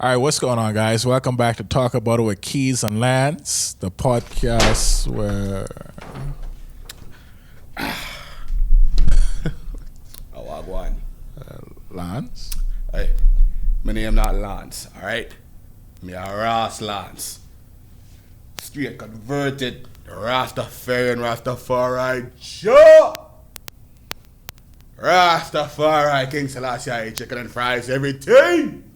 All right, what's going on, guys? Welcome back to Talk About It with Keys and Lance, the podcast where... Oh, I won. Lance? Hey, my name not Lance, alright? Me a Ross Lance. Straight converted, Rastafari, sure! Rastafari, King Selassie, chicken and fries, everything!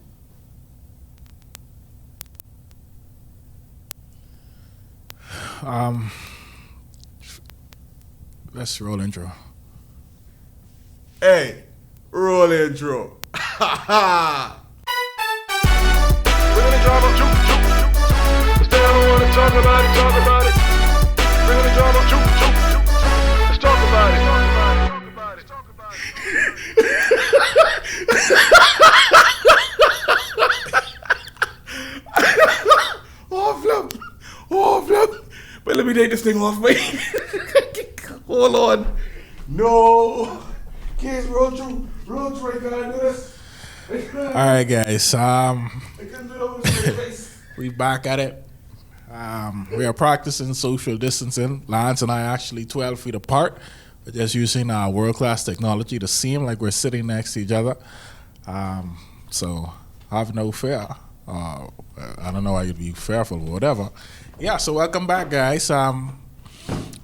Let's roll intro. Hey, roll intro. Ha ha! Bring the drama, juke. Cause they don't wanna talk about it. Bring the drama, juke. Let's talk about it. Oh, flip. But let me take this thing off, mate. Hold on. No. Kids, roll through, right gotta do this. All right, guys. I couldn't do it over his face. We back at it. We are practicing social distancing. Lance and I actually 12 feet apart. We're just using our world-class technology to seem like we're sitting next to each other. So have no fear. I don't know why you'd be fearful or whatever. Yeah, so welcome back, guys.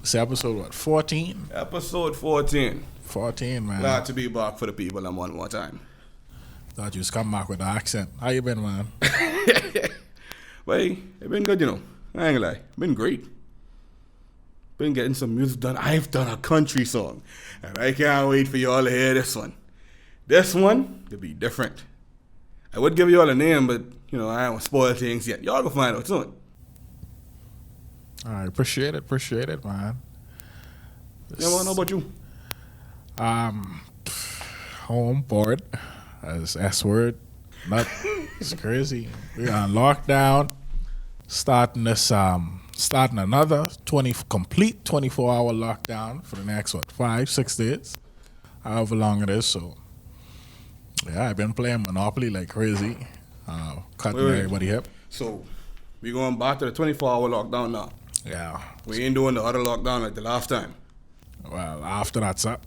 It's episode, 14? Episode 14. 14, man. Glad to be back for the people one more time. Thought you was coming back with the accent. How you been, man? But hey, it been good, I ain't gonna lie. Been great. Been getting some music done. I've done a country song. And I can't wait for y'all to hear this one. This one could be different. I would give y'all a name, but, I don't want to spoil things yet. Y'all go find out soon. All right, appreciate it, man. Yeah, man, how about you? Home, bored, as S word. It's crazy. We're on lockdown. Starting another complete 24-hour lockdown for the next 5-6 days, however long it is. So yeah, I've been playing Monopoly like crazy, cutting everybody hip. So we going back to the 24-hour lockdown now. Yeah. We ain't doing the other lockdown like the last time. Well, after that's up.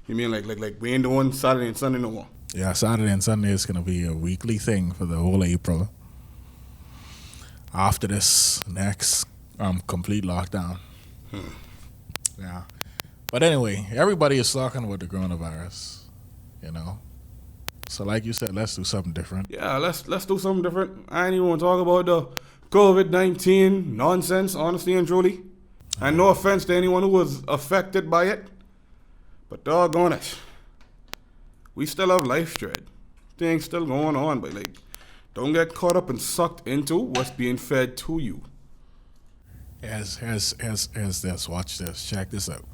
You mean like we ain't doing Saturday and Sunday no more? Yeah, Saturday and Sunday is gonna be a weekly thing for the whole April. After this next complete lockdown. Yeah. But anyway, everybody is talking about the coronavirus, So like you said, let's do something different. Yeah, let's do something different. I ain't even want to talk about the COVID-19 nonsense, honestly and truly. And no offense to anyone who was affected by it, but doggone it, we still have life dread. Things still going on, but don't get caught up and sucked into what's being fed to you. As this, watch this, check this out.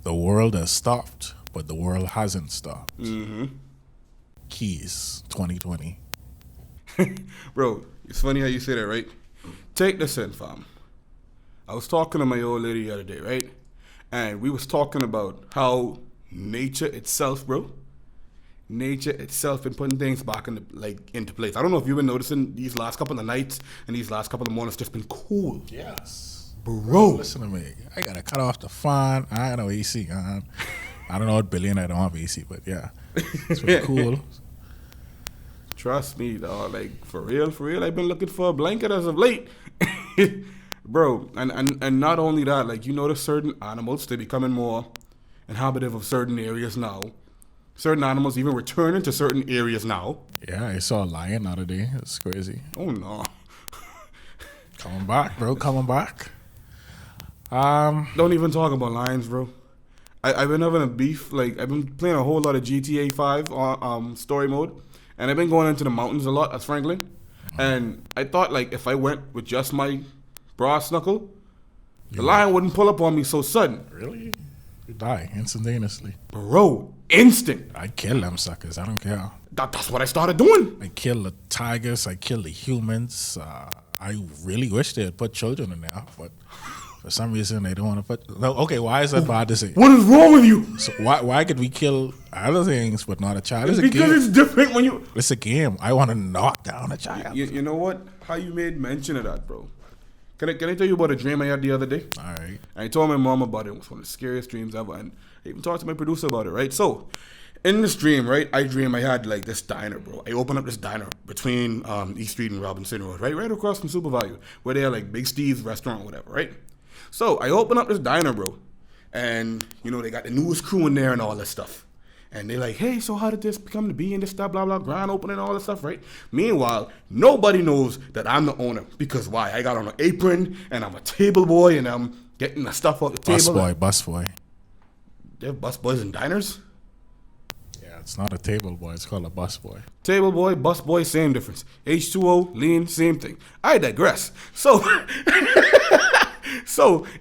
The world has stopped, but the world hasn't stopped. Mm-hmm. Keys, 2020. Bro, it's funny how you say that, right? Take this in, fam. I was talking to my old lady the other day, right? And we was talking about how nature itself, bro, been putting things back into place. I don't know if you've been noticing these last couple of nights and these last couple of mornings just been cool. Yes. Bro. Listen to me. I got to cut off the fan. I know AC. I don't know what billionaire don't have AC, but yeah. It's been cool. Trust me, dog. For real, I've been looking for a blanket as of late. Bro, and not only that, you notice certain animals, they're becoming more inhabitive of certain areas now. Certain animals even returning to certain areas now. Yeah, I saw a lion the other day. It's crazy. Oh, no. Coming back, bro. Coming back. Don't even talk about lions, bro. I've been having a beef. I've been playing a whole lot of GTA 5 on story mode. And I've been going into the mountains a lot as Franklin. And I thought, if I went with just my brass knuckle, the lion wouldn't pull up on me so sudden. Really? You die instantaneously. Bro, instant. I kill them suckers. I don't care. That's what I started doing. I kill the tigers. I kill the humans. I really wish they had put children in there, but For some reason, they don't want to put. No, okay, why is that bad to say? What is wrong with you? So why could we kill other things but not a child? It's a Because game. it's different when you. It's a game. I want to knock down a child. You know what? How you made mention of that, bro? Can I tell you about a dream I had the other day? All right. I told my mom about it. It was one of the scariest dreams ever, and I even talked to my producer about it. Right. So, in this dream, right, I had like this diner, bro. I opened up this diner between East Street and Robinson Road, right across from Super Value, where they are like Big Steve's restaurant, or whatever, right? So I opened up this diner, bro, and they got the newest crew in there and all that stuff. And they're like, hey, so how did this become to be in this stuff, blah, blah, grand opening, all that stuff, right? Meanwhile, nobody knows that I'm the owner. Because why? I got on an apron, and I'm a table boy, and I'm getting the stuff off the table. Busboy. They have bus boys and diners? Yeah, it's not a table boy. It's called a busboy. Table boy, bus boy, same difference. H2O, lean, same thing. I digress. So,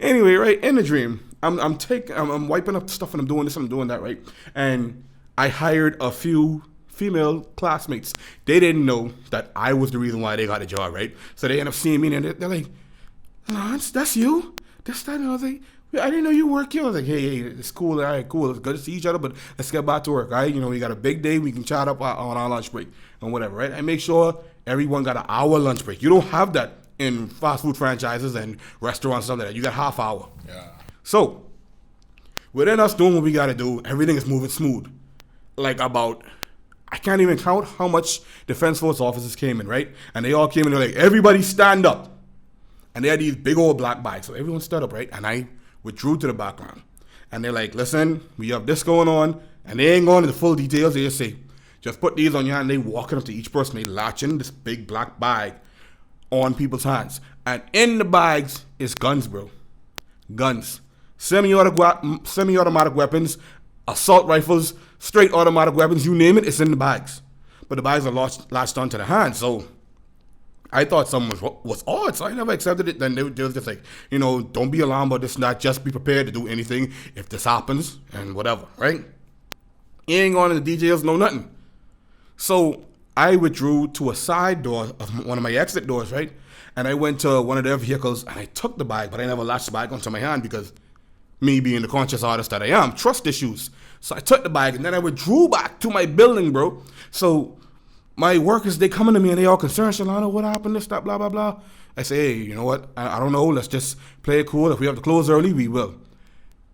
anyway, right, in the dream, I'm wiping up stuff and I'm doing this and I'm doing that, right? And I hired a few female classmates. They didn't know that I was the reason why they got a job, right? So they end up seeing me and they're like, Lance, that's you? That's that? And I was like, I didn't know you work here. I was like, hey, it's cool. All right, cool. It's good to see each other, but let's get back to work, all right? We got a big day. We can chat up on our lunch break and whatever, right? I make sure everyone got an hour lunch break. You don't have that in fast food franchises and restaurants and stuff like that. You got half hour. Yeah. So, within us doing what we got to do, everything is moving smooth. Like I can't even count how much Defense Force officers came in, right? And they all came in, they're like, everybody stand up. And they had these big old black bags. So everyone stood up, right? And I withdrew to the background. And they're like, listen, we have this going on. And they ain't going into the full details. They just say, just put these on your hand. They walking up to each person. They latching this big black bag on people's hands. And in the bags is guns, bro. Guns. Semi-automatic weapons, assault rifles, straight automatic weapons, you name it, it's in the bags. But the bags are latched onto the hands, so I thought something was odd, so I never accepted it. Then they was just like, don't be alarmed about this, not just be prepared to do anything if this happens, and whatever, right? You ain't going into the details, no nothing. So I withdrew to a side door of one of my exit doors, right? And I went to one of their vehicles, and I took the bag, but I never latched the bag onto my hand because me being the conscious artist that I am, trust issues. So I took the bag and then I withdrew back to my building, bro. So my workers, they coming to me and they all concerned, Shalana, what happened, this, that, blah, blah, blah. I say, hey, you know what? I don't know. Let's just play it cool. If we have to close early, we will.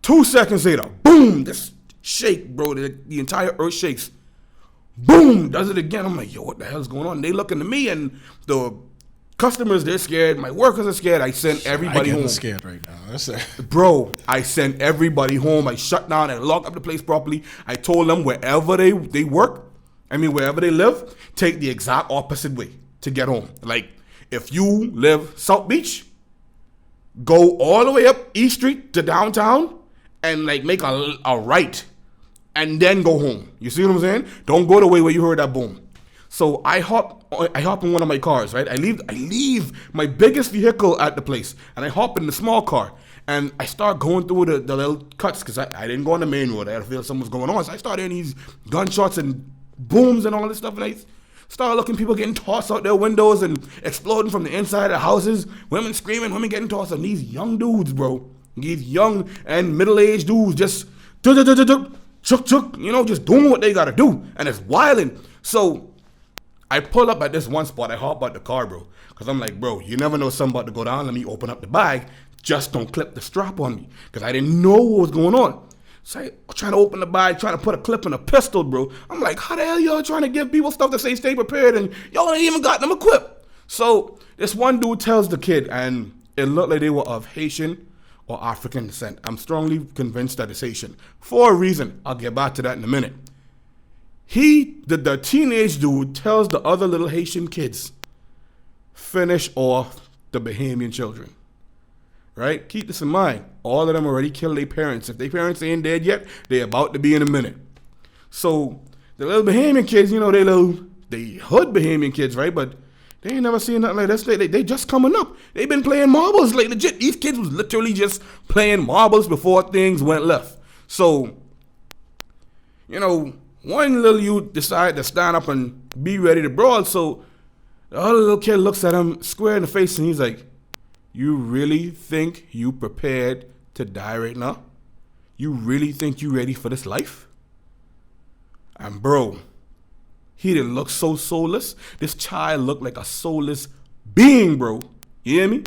2 seconds later, boom, this shake, bro. The entire earth shakes. Boom, does it again. I'm like, yo, what the hell is going on? They looking to me and the customers, they're scared. My workers are scared. I sent everybody home. I'm scared right now. That's it. Bro, I sent everybody home. I shut down and locked up the place properly. I told them wherever they work, wherever they live, take the exact opposite way to get home. Like, if you live South Beach, go all the way up East Street to downtown and, like, make a right and then go home. You see what I'm saying? Don't go the way where you heard that boom. So I hop in one of my cars, right? I leave my biggest vehicle at the place, and I hop in the small car, and I start going through the little cuts because I didn't go on the main road. I had to feel something was going on, so I started hearing these gunshots and booms and all this stuff, and I started looking, people getting tossed out their windows and exploding from the inside of houses, women screaming, women getting tossed, and these young dudes, bro, these young and middle-aged dudes just chuk, just doing what they gotta do, and it's wilding. So I pull up at this one spot. I hop out the car, bro. Because I'm like, bro, you never know something about to go down. Let me open up the bag. Just don't clip the strap on me. Because I didn't know what was going on. So I trying to open the bag, trying to put a clip in a pistol, bro. I'm like, how the hell y'all trying to give people stuff to say stay prepared and y'all ain't even got them equipped? So this one dude tells the kid, and it looked like they were of Haitian or African descent. I'm strongly convinced that it's Haitian. For a reason. I'll get back to that in a minute. The teenage dude tells the other little Haitian kids, finish off the Bahamian children. Right? Keep this in mind. All of them already killed their parents. If their parents ain't dead yet, they're about to be in a minute. So the little Bahamian kids, they hood Bahamian kids, right? But they ain't never seen nothing like this. They just coming up. They been playing marbles, like legit. These kids was literally just playing marbles before things went left. So, one little youth decided to stand up and be ready to brawl. So the other little kid looks at him square in the face and he's like, You really think you prepared to die right now? You really think you ready for this life? And bro, he didn't look so soulless. This child looked like a soulless being, bro. You hear me?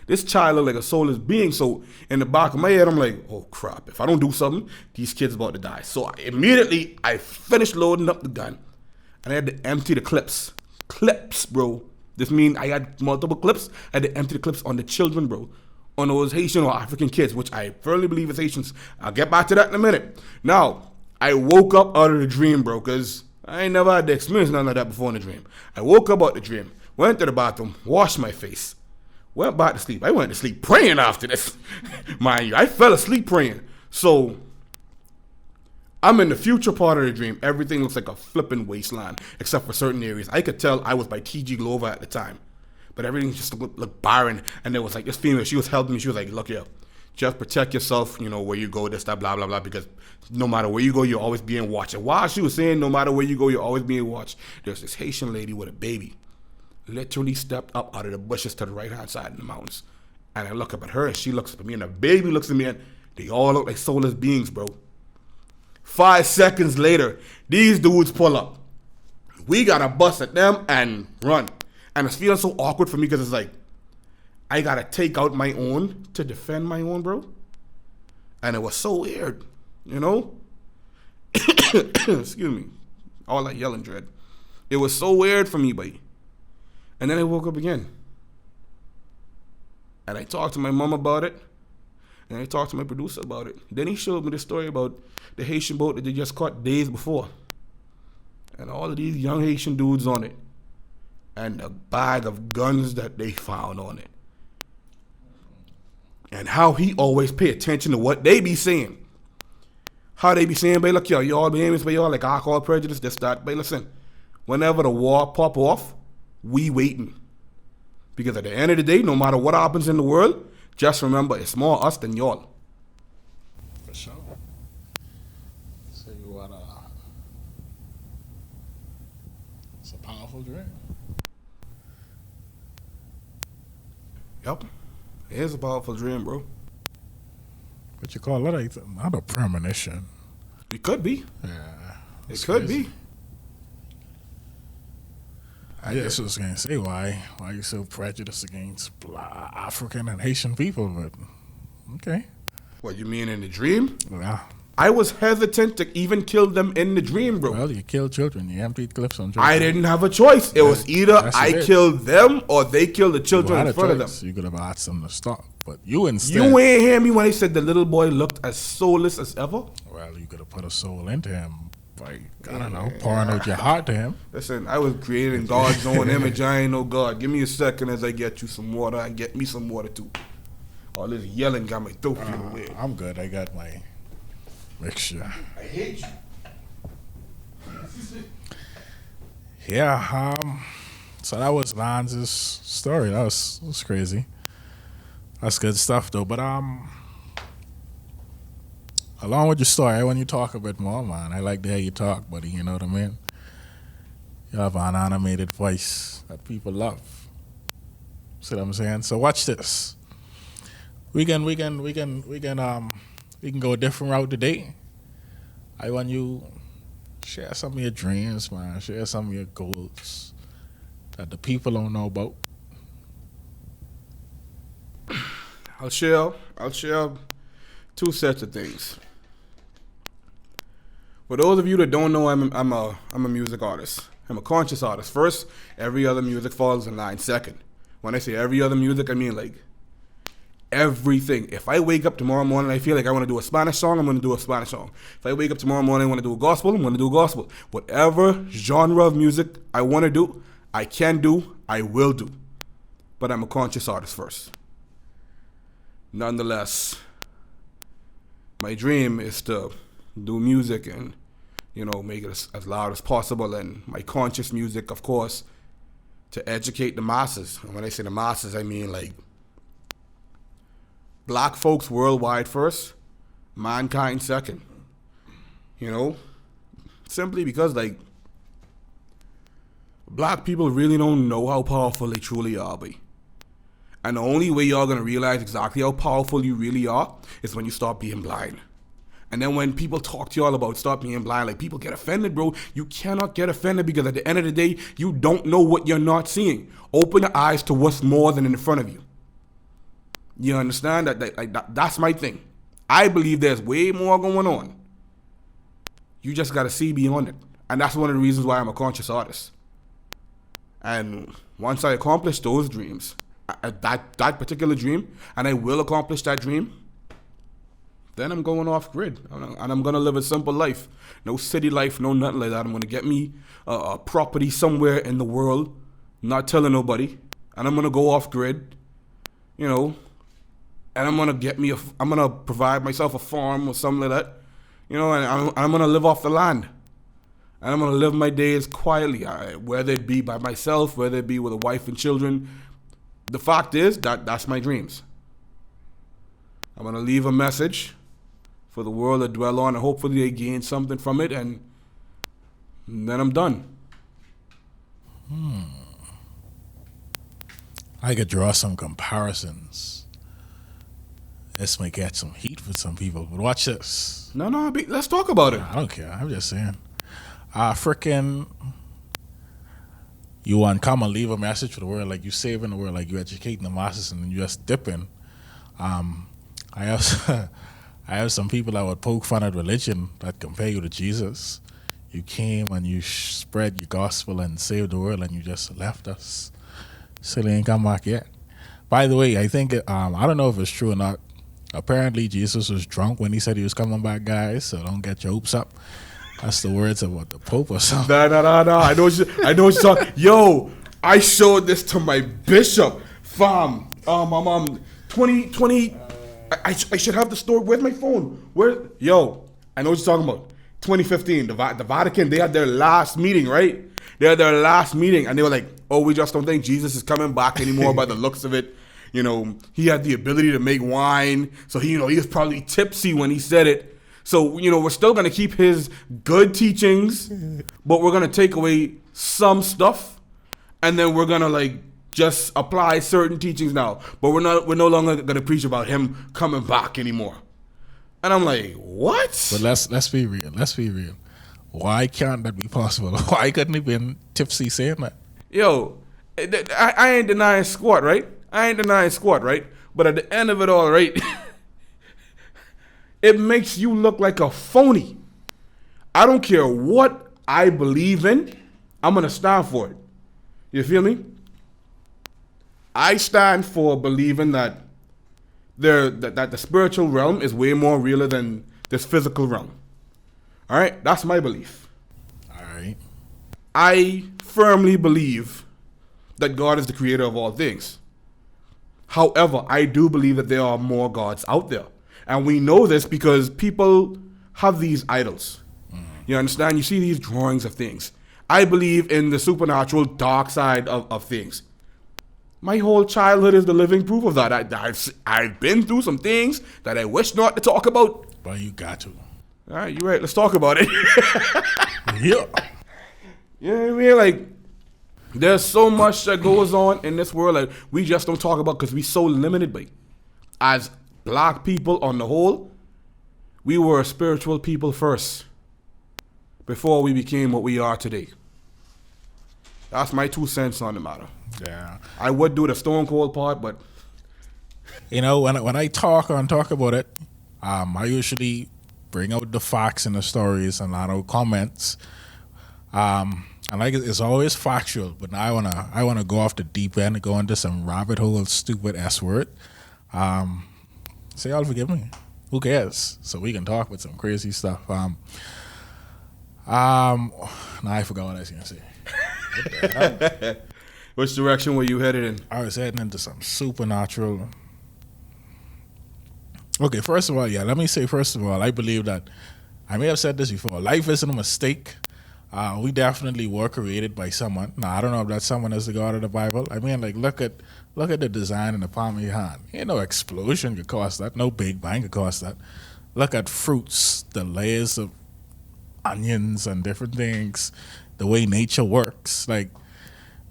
This child looked like a soulless being. So in the back of my head, I'm like, oh crap, if I don't do something, these kids about to die. So immediately I finished loading up the gun and I had to empty the clips. Clips, bro. This means I had multiple clips. I had to empty the clips on the children, bro. On those Haitian or African kids, which I firmly believe is Haitians. I'll get back to that in a minute. Now, I woke up out of the dream, bro, because I ain't never had to experience none of that before in the dream. I woke up out the dream, went to the bathroom, washed my face, went back to sleep. I went to sleep praying after this. Mind you, I fell asleep praying. So, I'm in the future part of the dream. Everything looks like a flipping wasteland, except for certain areas. I could tell I was by TG Glover at the time. But everything just looked barren. And there was like this female, she was helping me. She was like, look here, just protect yourself, you know, where you go, this, that, blah, blah, blah. Because no matter where you go, you're always being watched. And while she was saying no matter where you go, you're always being watched, there's this Haitian lady with a baby. Literally stepped up out of the bushes to the right-hand side of the mountains. And I look up at her and she looks up at me and the baby looks at me and they all look like soulless beings, bro. 5 seconds later, these dudes pull up. We gotta bust at them and run. And it's feeling so awkward for me because it's like, I gotta take out my own to defend my own, bro. And it was so weird, you know? Excuse me. All that yelling dread. It was so weird for me, buddy. And then I woke up again. And I talked to my mom about it. And I talked to my producer about it. Then he showed me the story about the Haitian boat that they just caught days before. And all of these young Haitian dudes on it. And a bag of guns that they found on it. And how he always pay attention to what they be saying. How they be saying, "But look, you all be aiming for y'all like alcohol prejudice, this, that." But listen, whenever the war pop off, we waiting. Because at the end of the day, no matter what happens in the world, just remember, it's more us than y'all. For sure. So what? It's a powerful dream. Yep. It is a powerful dream, bro. What you call it? Not a premonition. It could be. Yeah. It could be. I just was gonna say why you so prejudiced against African and Haitian people, but okay. What you mean in the dream? Yeah. I was hesitant to even kill them in the dream, bro. Well, you killed children. You emptied clips on children. I didn't have a choice. It was either I killed them or they killed the children in front of them. You could have asked them to stop, but you instead. You ain't hear me when they said the little boy looked as soulless as ever? Well, you could have put a soul into him by, I don't know, pouring out your heart to him. Listen, I was created in God's own image. I ain't no God. Give me a second as I get you some water and get me some water too. All this yelling got my throat feeling weird. I'm good. I got my mixture. I hate you. Yeah, so that was Lance's story. That was crazy. That's good stuff though. But along with your story, when you talk a bit more, man, I like to hear you talk, buddy. You know what I mean? You have an animated voice that people love. See what I'm saying? So watch this. We can go a different route today. I want you share some of your dreams, man. Share some of your goals that the people don't know about. I'll share two sets of things. For those of you that don't know, I'm a music artist. I'm a conscious artist. First, every other music falls in line. Second, when I say every other music, I mean like everything. If I wake up tomorrow morning and I feel like I want to do a Spanish song, I'm going to do a Spanish song. If I wake up tomorrow morning and I want to do a gospel, I'm going to do a gospel. Whatever genre of music I want to do, I can do, I will do. But I'm a conscious artist first. Nonetheless, my dream is to do music and, make it as loud as possible. And my conscious music, of course, to educate the masses. And when I say the masses, I mean like black folks worldwide first, mankind second. Simply because like black people really don't know how powerful they truly are, And the only way y'all gonna realize exactly how powerful you really are is when you stop being blind. And then when people talk to y'all about stop being blind, like people get offended, bro. You cannot get offended because at the end of the day, you don't know what you're not seeing. Open your eyes to what's more than in front of you. You understand that's my thing. I believe there's way more going on. You just gotta see beyond it. And that's one of the reasons why I'm a conscious artist. And once I accomplish those dreams, that particular dream, and I will accomplish that dream, then I'm going off grid. And I'm gonna live a simple life. No city life, no nothing like that. I'm gonna get me a property somewhere in the world, not telling nobody. And I'm gonna go off grid, you know, and I'm gonna provide myself a farm or something like that, you know, and I'm gonna live off the land. And I'm gonna live my days quietly, whether it be by myself, whether it be with a wife and children. The fact is that's my dreams. I'm gonna leave a message for the world to dwell on, and hopefully they gain something from it, and then I'm done. I could draw some comparisons. This might get some heat for some people, but watch this. No, let's talk about it. I don't care. I'm just saying. Frickin', you want to come and leave a message for the world, like you saving the world, like you educating the masses, and you just dipping. I have some people that would poke fun at religion that compare you to Jesus. You came and you spread your gospel and saved the world, and you just left us. Still ain't come back yet. By the way, I think I don't know if it's true or not. Apparently, Jesus was drunk when he said he was coming back, guys. So don't get your hopes up. That's the words of what the Pope or something. No. I know what you're talking. Yo, I showed this to my bishop, fam. 2020. I should have the story. Where's my phone? Yo, I know what you're talking about. 2015, the Vatican, they had their last meeting, right? They had their last meeting, and they were like, oh, we just don't think Jesus is coming back anymore by the looks of it. You know, he had the ability to make wine, so he was probably tipsy when he said it. So, we're still going to keep his good teachings, but we're going to take away some stuff, and then we're going to, just apply certain teachings now. But we're no longer going to preach about him coming back anymore. And I'm like, what? But let's be real. Let's be real. Why can't that be possible? Why couldn't he been tipsy saying that? Yo, I ain't denying squat, right? But at the end of it all, right, it makes you look like a phony. I don't care what I believe in, I'm going to stand for it. You feel me? I stand for believing that that the spiritual realm is way more realer than this physical realm. All right? That's my belief. All right. I firmly believe that God is the creator of all things. However, I do believe that there are more gods out there. And we know this because people have these idols. You understand? You see these drawings of things. I believe in the supernatural dark side of things. My whole childhood is the living proof of that. I've been through some things that I wish not to talk about. Well, you got to. All right, you're right. Let's talk about it. Yeah. You know what I mean? There's so much that goes on in this world that we just don't talk about because we're so limited by it. As black people on the whole, we were a spiritual people first before we became what we are today. That's my 2 cents on the matter. Yeah. I would do the stone cold part, but when I talk about it, I usually bring out the facts and the stories and a lot of comments. And it's always factual, but now I wanna go off the deep end and go into some rabbit hole stupid S word. So y'all forgive me. Who cares? So we can talk with some crazy stuff. Now I forgot what I was gonna say. Which direction were you headed in? I was heading into some supernatural. Okay, first of all, let me say, I believe that, I may have said this before, life isn't a mistake. We definitely were created by someone. Now, I don't know if that someone is the God of the Bible. I mean, look at the design in the palm of your hand. Ain't no explosion could cause that. No Big Bang could cause that. Look at fruits, the layers of onions and different things, the way nature works.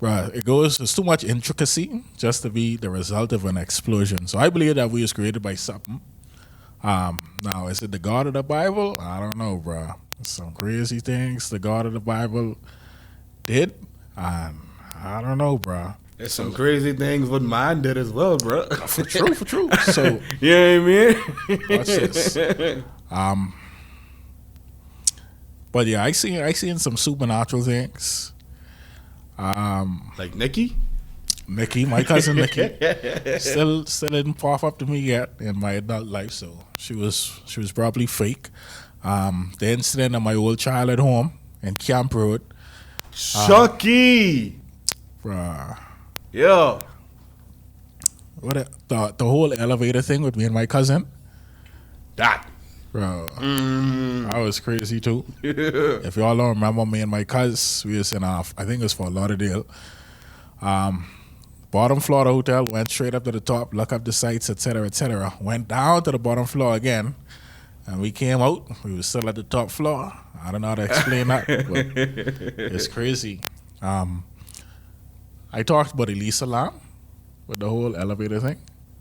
Bruh, it's too much intricacy just to be the result of an explosion. So I believe that we was created by something. Now, is it the God of the Bible? I don't know, bruh. Some crazy things the God of the Bible did. I don't know, bruh. There's some crazy things what mine did as well, bro. For true. So, You know what I mean? watch this. But yeah, I seen some supernatural things. Like Nikki? Nikki, my cousin Nikki, still didn't pop up to me yet in my adult life, so she was probably fake. The incident at my old childhood home in Camp Road, Chucky! bruh, Yo. the whole elevator thing with me and my cousin, That. bro, that was crazy too. If y'all don't remember, me and my cousin, we was in I think it was Fort Lauderdale. Bottom floor of the hotel, went straight up to the top, look up the sights, etc., etc. Went down to the bottom floor again, and we came out. We were still at the top floor. I don't know how to explain that, but it's crazy. I talked about Elisa Lam with the whole elevator thing.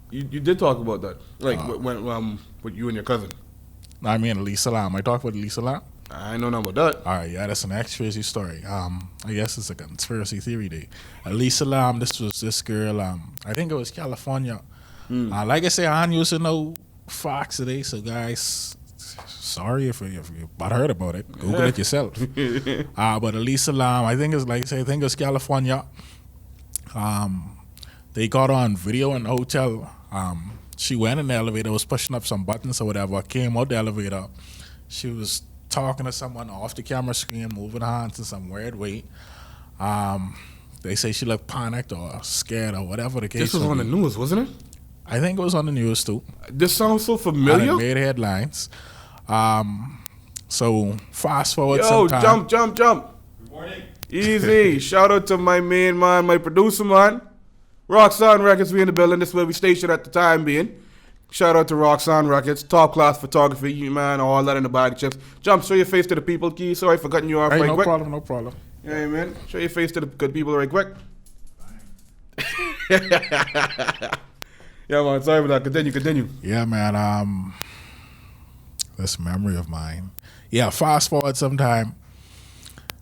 You did talk about that. Like, when with you and your cousin. I mean, Elisa Lam. I talked about Elisa Lam. I ain't know nothing about that. All right, yeah, that's an next crazy story. I guess it's a conspiracy theory day. Elisa Lam, this girl, I think it was California. Like I say, I don't used to know facts today, so guys, sorry if you heard about it. Google it yourself. But Elisa Lam, I think it's California. They got on video in the hotel. She went in the elevator, was pushing up some buttons or whatever, came out the elevator. She was talking to someone off the camera screen, moving her hands in some weird way. They say she looked panicked or scared or whatever the case. This was on the news, wasn't it? I think it was on the news too. This sounds so And familiar. it made headlines. So fast forward Yo, some time. jump. Good morning. Easy. Shout out to my main man, my producer man. Roxanne Records, we in the building. This is where we stationed at the time being. Shout out to Roxanne Records, top class photography, you man, all that in the bag of chips. Jump, show your face to the people, Key. Sorry for cutting you off Hey, right no quick. problem, no problem. Yeah, man. Show your face to the good people right quick. Yeah, man. Sorry about that. Continue. Yeah, man. This memory of mine. Yeah, fast forward some time.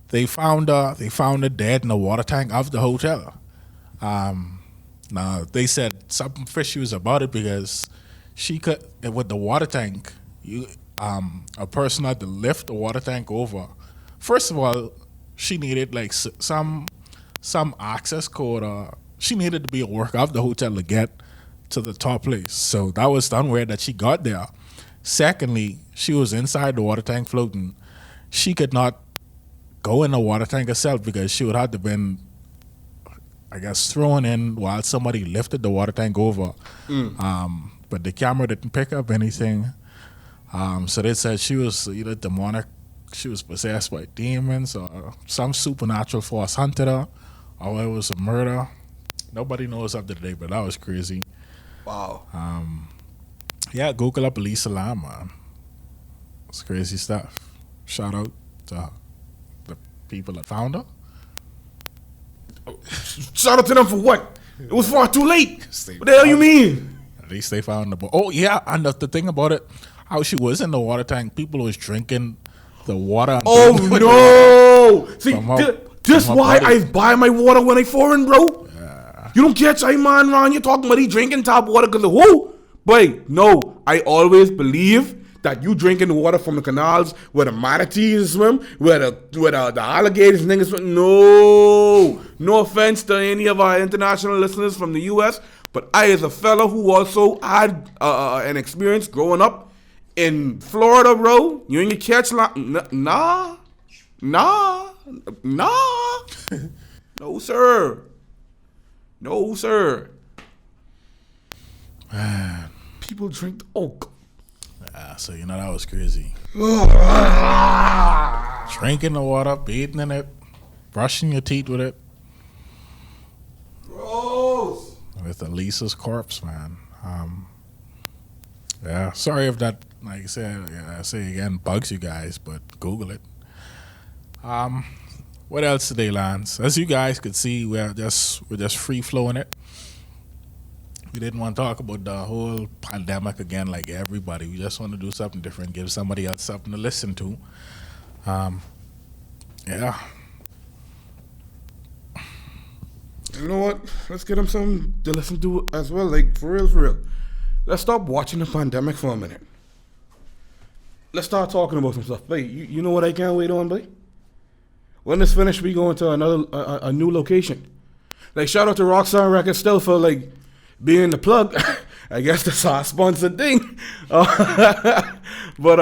They found her dead in the water tank of the hotel. Now they said something fishy was about it because she could, with the water tank, a person had to lift the water tank over. First of all, she needed like some access code, or she needed to be a worker of the hotel to get to the top place. So that was done weird that she got there. Secondly, she was inside the water tank floating. She could not go in the water tank herself because she would have to been, I guess, thrown in while somebody lifted the water tank over. But the camera didn't pick up anything. So they said she was either demonic, she was possessed by demons, or some supernatural force hunted her, or it was a murder. Nobody knows up to today, but that was crazy. Wow. Yeah, Google up Elisa Lam, man. It's crazy stuff. Shout out to the people that found her. Shout out to them for what? It was far too late. Stay What the hell you mean? At least they found the boy. Oh yeah, and the thing about it, how she was in the water tank, people was drinking the water. and Oh drinking it. no! See, From her- this from her why body. I buy my water when I foreign, bro. You don't catch I man around. You're talking about he drinking top water because of who? Boy, no. I always believe that you drinking the water from the canals where the manatees swim, where the alligators and niggas swim. No offense to any of our international listeners from the U.S., but I, as a fella who also had an experience growing up in Florida, bro, you ain't catch nah. No, sir. Man, People drink. Oh, so you know that was crazy. Drinking the water, bathing in it, brushing your teeth with it, gross. with Elisa's corpse, man. Yeah, sorry if that, like I said, I say again, bugs you guys, but Google it. What else today, Lance? As you guys could see, we're just free flowing it. We didn't want to talk about the whole pandemic again, like everybody. We just want to do something different, give somebody else something to listen to. Yeah. You know what? Let's get them something to listen to as well. Like, for real, for real. Let's stop watching the pandemic for a minute. Let's start talking about some stuff. Wait, you know what I can't wait on, buddy? When it's finished, we go into a new location. Like, shout out to Rockstar Records still for, like, being the plug. I guess that's our sponsored thing. But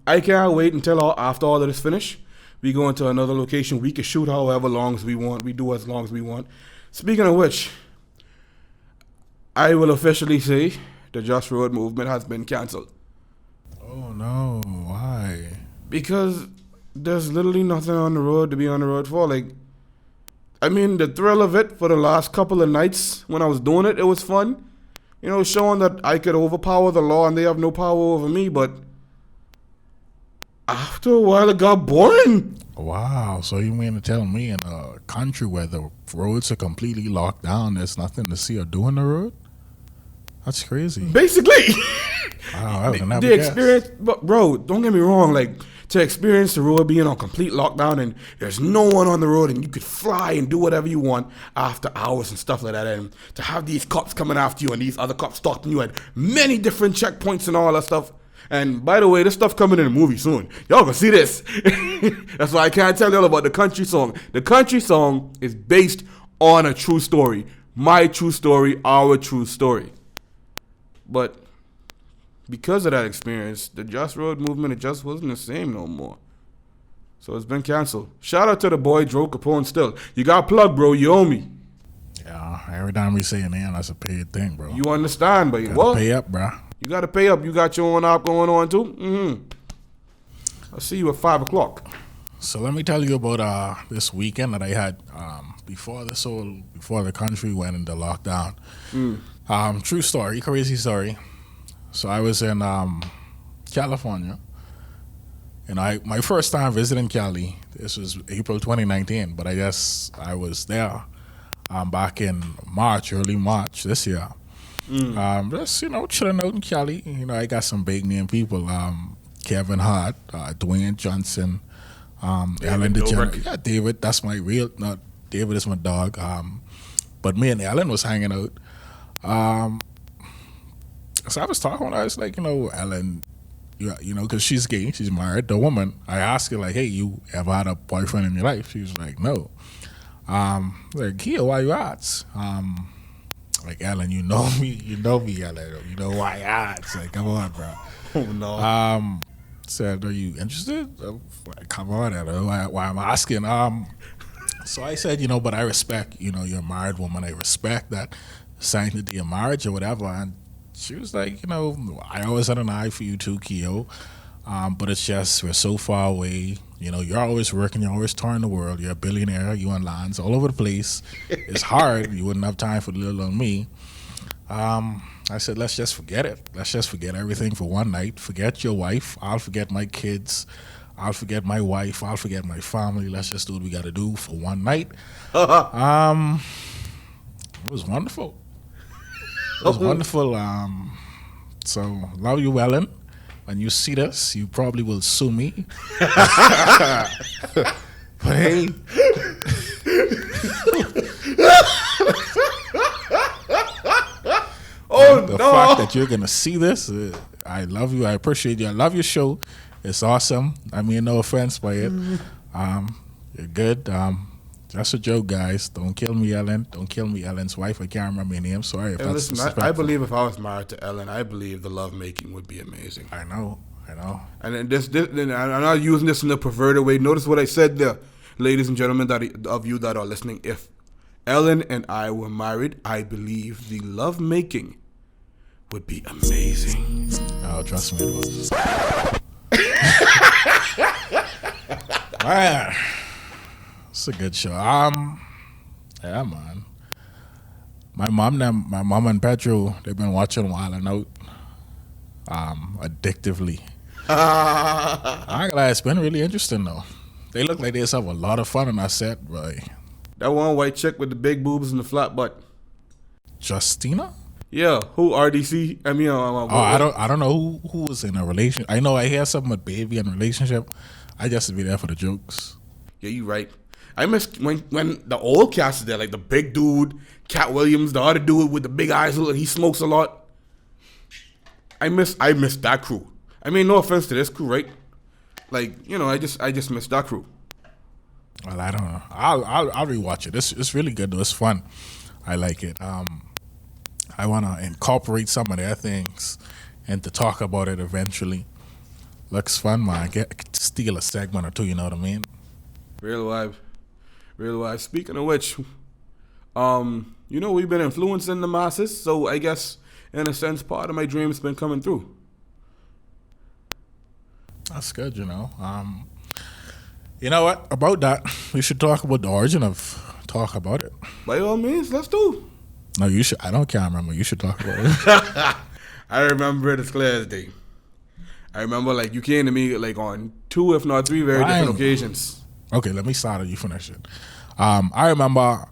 I can't wait until after all of this finish. We go into another location. We can shoot however long as we want. We do as long as we want. Speaking of which, I will officially say the Just Road movement has been canceled. Oh no, why? Because there's literally nothing on the road to be on the road for. Like, I mean, the thrill of it for the last couple of nights when I was doing it, it was fun. You know, showing that I could overpower the law and they have no power over me. But after a while, it got boring. Wow, so you mean to tell me in a country where the roads are completely locked down, there's nothing to see or do on the road? That's crazy. Basically. Wow, I would never The guess. experience, but bro, don't get me wrong, like, to experience the road being on complete lockdown and there's no one on the road and you could fly and do whatever you want after hours and stuff like that, and to have these cops coming after you and these other cops stalking you at many different checkpoints and all that stuff. And by the way, this stuff coming in a movie soon. Y'all gonna see this. That's why I can't tell y'all about the country song. The country song is based on a true story. My true story, our true story. But because of that experience, the Just Road movement, it just wasn't the same no more. So it's been canceled. Shout out to the boy Joe Capone still. You got plugged, bro. You owe me. Yeah, every time we say a name, that's a paid thing, bro. You understand, but gotta what? pay up, bro. You got to pay up. You got your own op going on too? Mm-hmm. I'll see you at 5 o'clock. So let me tell you about this weekend that I had before the country went into lockdown. True story, crazy story. So I was in California, and my first time visiting Cali. This was April 2019, but I guess I was there back in early March this year. Just chilling out in Cali. I got some big name people. Kevin Hart, Dwayne Johnson, Ellen DeGeneres. Yeah, David. That's my real. Not David is my dog. But me and Ellen was hanging out. So I was talking. I was like, Ellen, because she's gay, she's married, the woman. I asked her like, hey, you ever had a boyfriend in your life? She was like, no. Like, here, why you ask? Like, Ellen, you know me, Ellen. You know why I ask? Like, come on, bro. Oh no. Said, are you interested? Like, come on, Ellen. Why I'm asking? So I said, but I respect, you're a married woman. I respect that sanctity of marriage or whatever. And she was like, I always had an eye for you too, Keo. But it's just, we're so far away. You're always working. You're always touring the world. You're a billionaire. You on lands all over the place. It's hard. You wouldn't have time for little on me. I said, let's just forget it. Let's just forget everything for one night. Forget your wife. I'll forget my kids. I'll forget my wife. I'll forget my family. Let's just do what we got to do for one night. It was wonderful. It was wonderful. So, love you, Ellen. When you see this, you probably will sue me. But hey. The fact that you're going to see this, I love you. I appreciate you. I love your show. It's awesome. I mean, no offense by it. You're good. That's a joke, guys. Don't kill me, Ellen. Don't kill me, Ellen's wife. I can't remember her name. Sorry if that's listen, I believe if I was married to Ellen, I believe the love making would be amazing. I know. And then I'm not using this in a perverted way. Notice what I said there, ladies and gentlemen of you that are listening. If Ellen and I were married, I believe the love making would be amazing. Oh, trust me, it was. Man, it's a good show. Yeah, man. My mom and Pedro, they've been watching Wild 'N Out, addictively. I ain't gonna lie, it's been really interesting though. They look like they just have a lot of fun on that set, boy. That one white chick with the big boobs and the flat butt. Justina? Yeah, who RDC? I mean, I don't know who was in a relationship. I know I hear something with Baby in a relationship. I just to be there for the jokes. Yeah, you right. I missed when the old cast is there, like the big dude, Cat Williams, the other dude with the big eyes, he smokes a lot. I miss that crew. I mean, no offense to this crew, right? Like, you know, I just miss that crew. Well, I don't know. I'll rewatch it. It's really good though. It's fun. I like it. I want to incorporate some of their things and to talk about it eventually. Looks fun, man. Steal a segment or two. You know what I mean? Real life. Speaking of which, you know, we've been influencing the masses, so I guess in a sense, part of my dream's been coming through. That's good, you know. You know what? About that, we should talk about the origin of Talk About It. By all means, let's do. No, you should. Can't remember. You should talk about it. I remember it as clear as day. I remember, like, you came to me, like, on 2, if not 3 very different occasions. Okay, let me start it. You finish it. I remember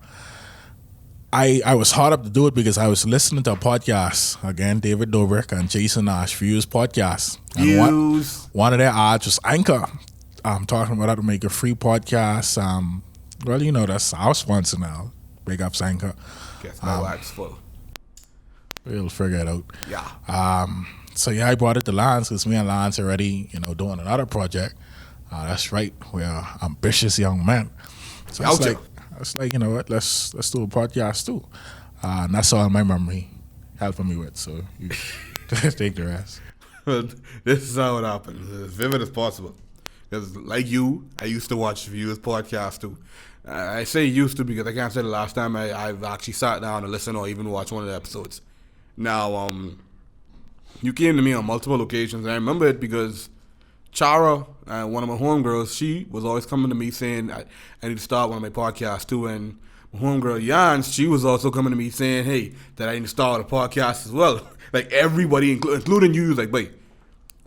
I was hard up to do it because I was listening to a podcast. Again, David Dobrik and Jason Nash, Views podcast. And one of their ads was Anchor. I'm talking about how to make a free podcast. Well, you know, that's our sponsor now. Big ups Anchor. Guess my life's full. We'll figure it out. Yeah. So yeah, I brought it to Lance because me and Lance already, you know, doing another project. That's right, we're ambitious young men. So it's like, you know what, let's do a podcast too. And that's all my memory helping me with. So you take the rest. This is how it happened, as vivid as possible. Because like you, I used to watch Views podcast too. I say used to because I can't say the last time I've actually sat down to listen or even watch one of the episodes. Now, you came to me on multiple occasions, and I remember it because Chara, one of my homegirls, she was always coming to me saying I need to start one of my podcasts too. And my homegirl Jans, she was also coming to me saying, hey, that I need to start a podcast as well. Like everybody, including you, was like, wait,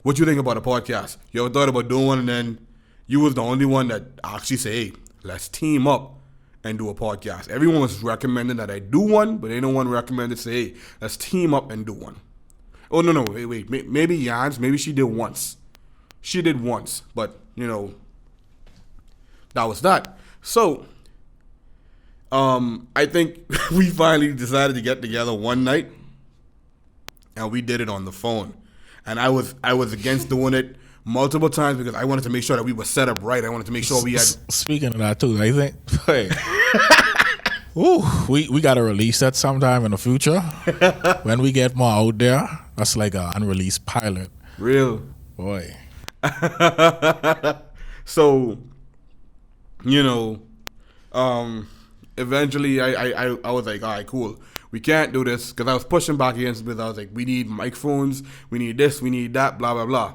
what you think about a podcast? You ever thought about doing one? And then you was the only one that actually said, hey, let's team up and do a podcast. Everyone was recommending that I do one, but ain't no one recommended say, hey, let's team up and do one. Oh, no, wait. Maybe Jans, maybe she did once. She did once, but, you know, that was that. So, I think we finally decided to get together one night, and we did it on the phone. And I was against doing it multiple times because I wanted to make sure that we were set up right. I wanted to make sure we had... Speaking of that, too, I think... Hey, we got to release that sometime in the future. When we get more out there, that's like an unreleased pilot. Real. Boy. So, you know, eventually I was like, all right, cool. We can't do this because I was pushing back against it because I was like, we need microphones, we need this, we need that, blah, blah, blah.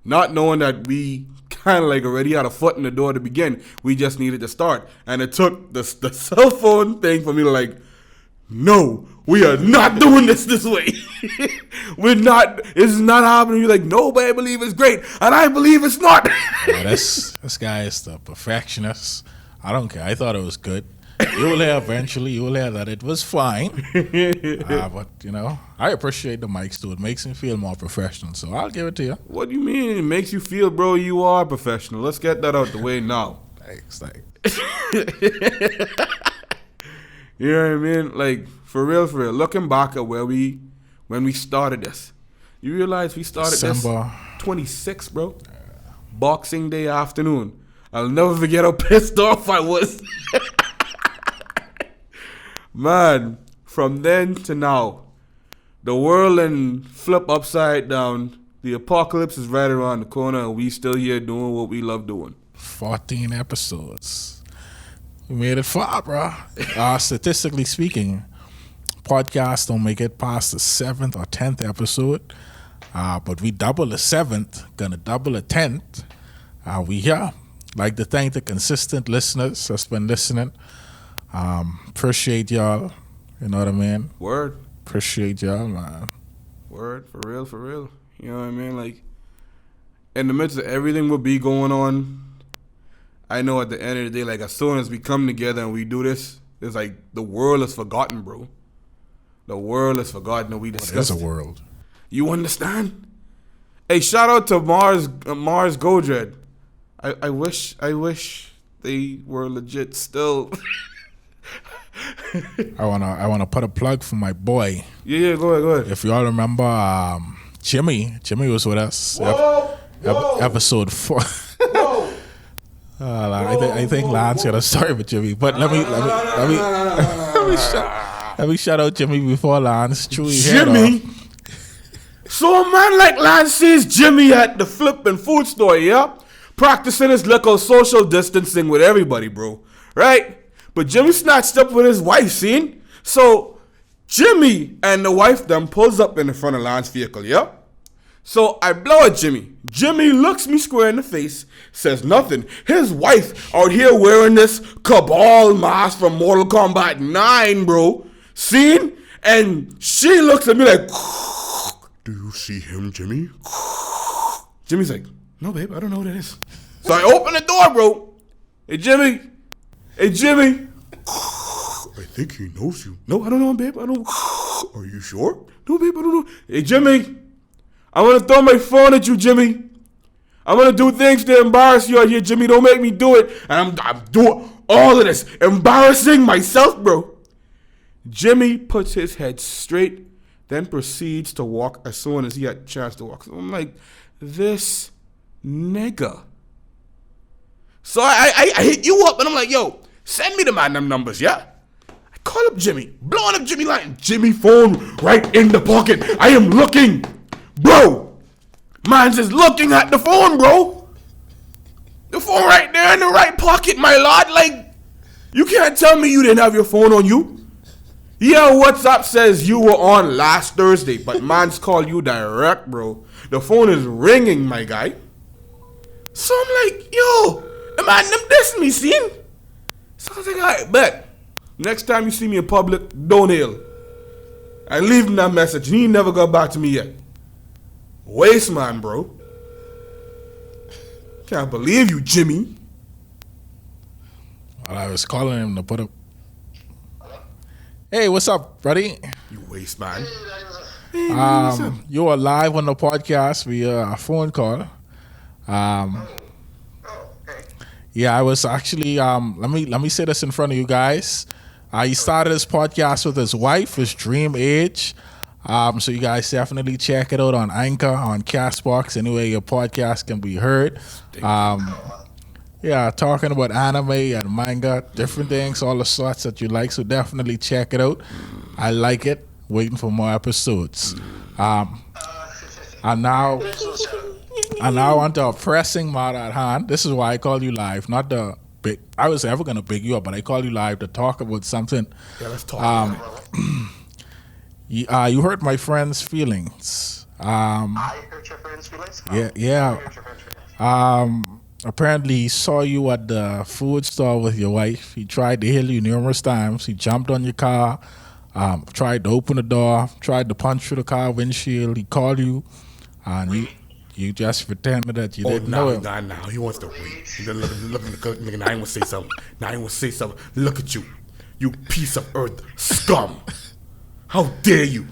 Not knowing that we kind of like already had a foot in the door to begin. We just needed to start. And it took the cell phone thing for me to like, no, we are not doing this way. It's not happening. You're like, nobody believe it's great, and I believe it's not. Yeah, this guy is the perfectionist. I don't care. I thought it was good. You will hear eventually. You will hear that it was fine. But, you know, I appreciate the mics, too. It makes me feel more professional, so I'll give it to you. What do you mean? It makes you feel, bro, you are professional. Let's get that out the way now. Thanks. You know what I mean? Like, for real, looking back at when we started this, you realize we started December. this 26th, bro. Boxing Day afternoon. I'll never forget how pissed off I was. Man, from then to now, the world and flip upside down. The apocalypse is right around the corner, and we still here doing what we love doing. 14 episodes. We made it far, bro. Statistically speaking, podcasts don't make it past the 7th or 10th episode. But we double the 7th, gonna double the 10th. We here. Like to thank the consistent listeners that's been listening. Appreciate y'all. You know what I mean? Word. Appreciate y'all, man. Word. For real. You know what I mean? Like, in the midst of everything will be going on, I know at the end of the day, like, as soon as we come together and we do this, it's like the world is forgotten, bro. The world is forgotten and we discuss There's a world. You understand? Hey, shout out to Mars Godred. I wish they were legit still. I wanna put a plug for my boy. Yeah, go ahead. If y'all remember, Jimmy was with us. Episode 4. I think Lance got a story with Jimmy, but let me shout out Jimmy before Lance. Jimmy. So a man like Lance sees Jimmy at the flipping food store, yeah, practicing his little social distancing with everybody, bro, right? But Jimmy snatched up with his wife, seen? So Jimmy and the wife them pulls up in the front of Lance's vehicle, yeah? So I blow at Jimmy. Jimmy looks me square in the face, says nothing. His wife out here wearing this Cabal mask from Mortal Kombat 9, bro. Seen? And she looks at me like, do you see him, Jimmy? Jimmy's like, no, babe, I don't know what it is. So I open the door, bro. Hey, Jimmy. I think he knows you. No, I don't know him, babe. I don't. Are you sure? No, babe, I don't know. Hey, Jimmy. I'm going to throw my phone at you, Jimmy. I'm going to do things to embarrass you out here, Jimmy. Don't make me do it. And I'm doing all of this. Embarrassing myself, bro. Jimmy puts his head straight, then proceeds to walk as soon as he had a chance to walk. So I'm like, this nigga. So I hit you up, and I'm like, yo, send me the man them numbers, yeah? I call up Jimmy, blowing up Jimmy line. Jimmy phone right in the pocket. I am looking. Bro, man's just looking at the phone, bro. The phone right there in the right pocket, my lord. Like, you can't tell me you didn't have your phone on you. Yeah, WhatsApp says you were on last Thursday, but man's called you direct, bro. The phone is ringing, my guy. So I'm like, yo, the man them dissing me, seen? So I was like, all right, bet. Next time you see me in public, don't hail. I leave him that message, and he never got back to me yet. Waste man, bro. Can't believe you, Jimmy. Well, I was calling him to put up. Hey, what's up, buddy? You waste man. You are live on the podcast via a phone call. Yeah, I was actually. Let me say this in front of you guys. He started his podcast with his wife, his dream age. So you guys definitely check it out on Anchor, on Castbox, anywhere your podcast can be heard. Yeah, talking about anime and manga, different things, all the sorts that you like. So definitely check it out. I like it. Waiting for more episodes. And now on to a pressing matter at hand. This is why I call you live, not the big. I was ever gonna big you up, but I call you live to talk about something. Yeah, let's talk. You hurt my friend's feelings. I hurt your friend's feelings? Yeah. Apparently he saw you at the food store with your wife. He tried to hail you numerous times. He jumped on your car, tried to open the door, tried to punch through the car windshield. He called you, and you just pretended that you didn't know him. Now he wants to wait. Look, nigga, now I want to say something. Look at you, you piece of earth scum. How dare you?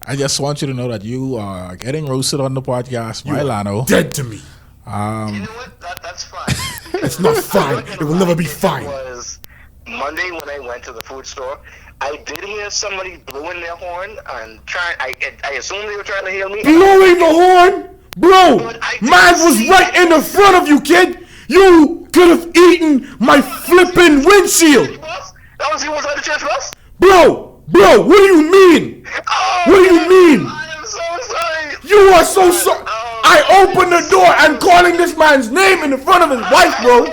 I just want you to know that you are getting roasted on the podcast, Milano. Dead to me. You know what? That's fine. It's not fine. It will never be fine. It was Monday when I went to the food store. I did hear somebody blowing their horn and I assume they were trying to hail me. Blowing the horn? Bro, mine was right in the front of you, kid. You could have eaten my flipping windshield. That was you was on the church bus? Bro, what do you mean? What do you mean? I am so sorry. You are so sorry. I opened the door and calling this man's name in the front of his wife, bro. Oh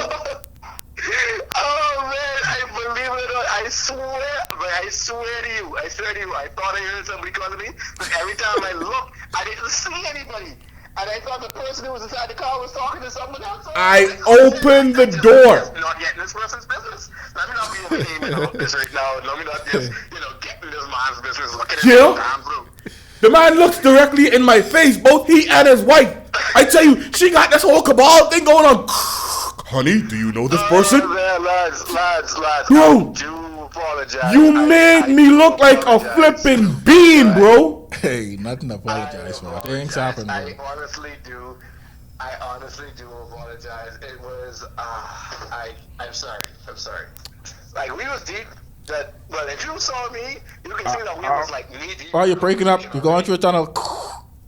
man, I believe it or not. I swear to you, I thought I heard somebody calling me, but every time I looked, I didn't see anybody. And I thought the person who was inside the car was talking to someone else. I opened the door. Not getting this person's business. Let me not be overcame this right now. Let me not just, get in this man's business. Looking at Yeah. The man looks directly in my face, both he and his wife. I tell you, she got this whole cabal thing going on. honey, do you know this person? Man, lads, Bro, I do apologize. you made me look like a apologize. flipping bean, bro. Hey, nothing to apologize for. Things happen, bro. I honestly do apologize. It was, I'm sorry. Like, we was deep. But if you saw me, you can see that we was like knee deep. Oh, you're breaking up. You're going through a tunnel.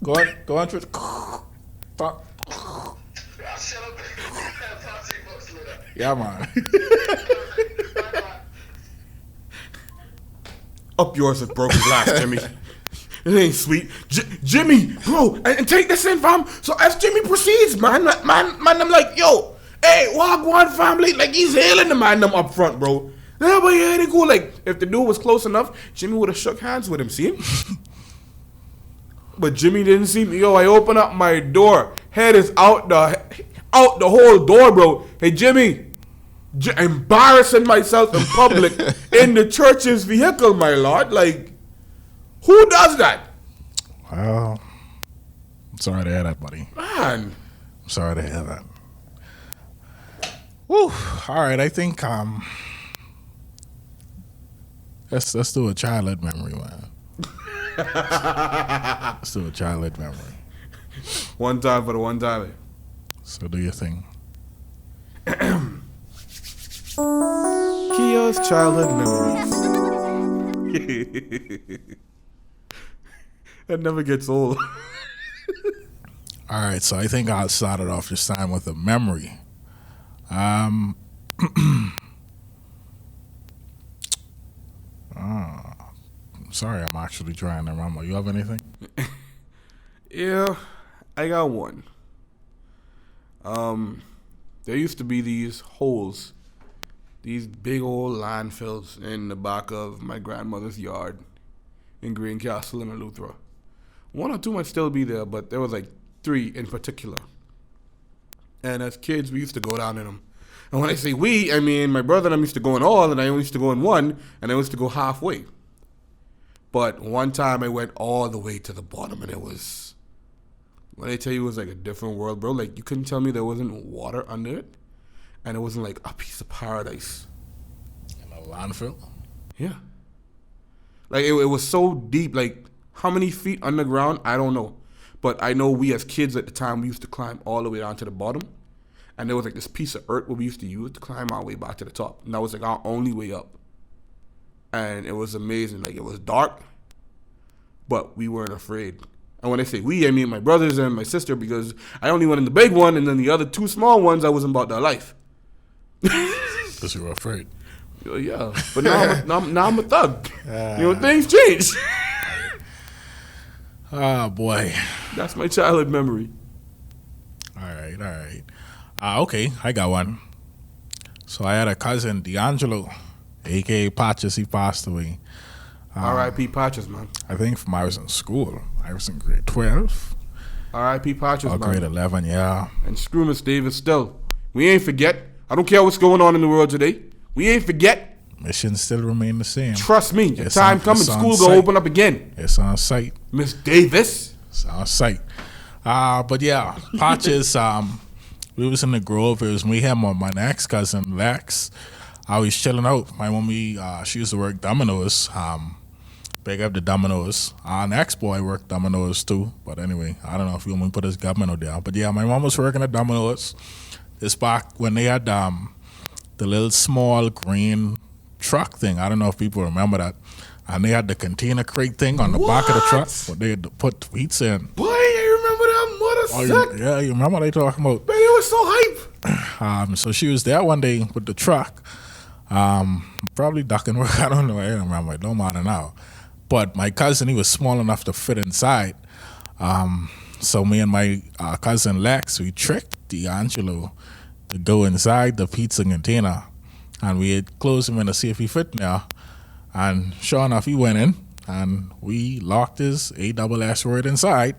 Going through. Shut up. Yeah, man. Up yours with broken glass, Jimmy. It ain't sweet. Jimmy, bro, and take this in, fam. So as Jimmy proceeds, man, I'm like, yo, hey, Wagwan family. Like, he's hailing the man them up front, bro. Yeah, but yeah, they cool. Like, if the dude was close enough, Jimmy would have shook hands with him, see him? But Jimmy didn't see me. Yo, I open up my door. Head is out the whole door, bro. Hey, Jimmy. Embarrassing myself in public in the church's vehicle, my lord. Like, who does that? Well, I'm sorry to hear that, buddy. Man. I'm sorry to hear that. Woo. All right, I think let's do a childhood memory, man. Let's do a childhood memory. One time for the one time. So do your thing. Kia's childhood memories. That never gets old. All right, so I think I'll start it off this time with a memory. Sorry, I'm actually trying to remember. You have anything? Yeah, I got one. There used to be these holes, these big old landfills in the back of my grandmother's yard in Greencastle and Eleuthera. One or two might still be there, but there was like 3 in particular. And as kids, we used to go down in them. And when I say we, I mean my brother and I used to go in all, and I only used to go in one, and I used to go halfway. But one time I went all the way to the bottom, and it was, when I tell you, it was like a different world, bro. Like, you couldn't tell me there wasn't water under it, and it wasn't like a piece of paradise. In a landfill? Yeah. Like, it was so deep. Like, how many feet underground? I don't know. But I know we as kids at the time, we used to climb all the way down to the bottom. And there was like this piece of earth what we used to use to climb our way back to the top. And that was like our only way up. And it was amazing. Like, it was dark, but we weren't afraid. And when I say we, I mean my brothers and my sister, because I only went in the big one, and then the other 2 small ones, I wasn't about their life. Because you were afraid. Yeah, but now I'm a thug. Things change. Oh, boy. That's my childhood memory. All right. Okay, I got one. So I had a cousin, D'Angelo, a.k.a. Patches. He passed away. R.I.P. Patches, man. I think from I was in school. I was in grade 12. R.I.P. Patches, Or man. grade 11, yeah. And screw Miss Davis still. We ain't forget. I don't care what's going on in the world today. We ain't forget. Mission still remain the same. Trust me. The It's time on- coming, it's on school site. gonna open up again. It's on site. Miss Davis. It's on site. But yeah, Patches, we was in the Grove. It was me, him, and my next cousin, Lex. I was chilling out. My mommy, she used to work Domino's. Big up the Domino's. Our next boy worked Domino's too. But anyway, I don't know if you want me to put his Domino down. But yeah, my mom was working at Domino's. This back when they had the little small green truck thing. I don't know if people remember that. And they had the container crate thing on the back of the truck. What they had to put pizza in. Boy, I remember that mother Yeah, you remember what they talking about? Man, it was so hype. So she was there one day with the truck. Probably ducking work. I don't know. I don't remember. It don't matter now. But my cousin, he was small enough to fit inside. So me and my cousin Lex, we tricked D'Angelo to go inside the pizza container. And we had closed him in to see if he fit there. And sure enough, he went in. And we locked his ASS word inside.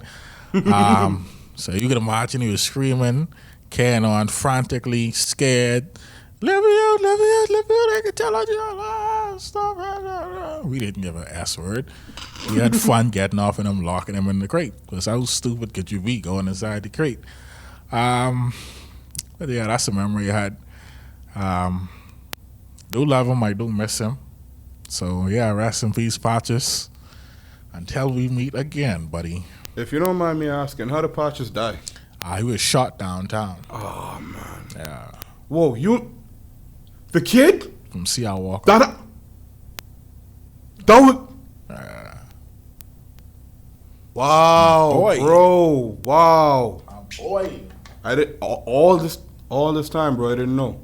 So you can imagine he was screaming, carrying on frantically, scared. Let me out, I can tell you, stop. We didn't give an S word. We had fun getting off and him, locking him in the crate. Because how stupid could you be going inside the crate? But yeah, that's a memory I had. Do love him, I do miss him. So yeah, rest in peace, Patches. Until we meet again, buddy. If you don't mind me asking, how did Patches die? He was shot downtown. Oh man. Yeah, Whoa, the kid? from C.R. Walker. That was. Wow, boy. bro. Wow. Boy. I did all this time, bro. I didn't know.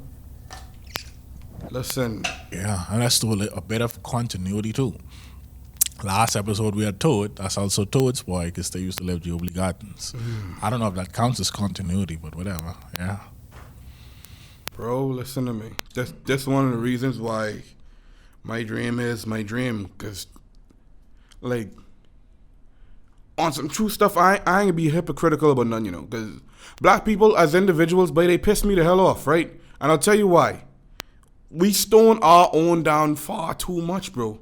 Listen. Yeah, and that's still a bit of continuity too. Last episode we had Toad. That's also Toad's boy because they used to live Jubilee Gardens. I don't know if that counts as continuity, but whatever. Yeah. Bro, listen to me. That's one of the reasons why my dream is my dream. Because, like, on some true stuff, I ain't gonna be hypocritical about none, you know. Because black people as individuals, but they piss me the hell off, right? And I'll tell you why. We stone our own down far too much, bro.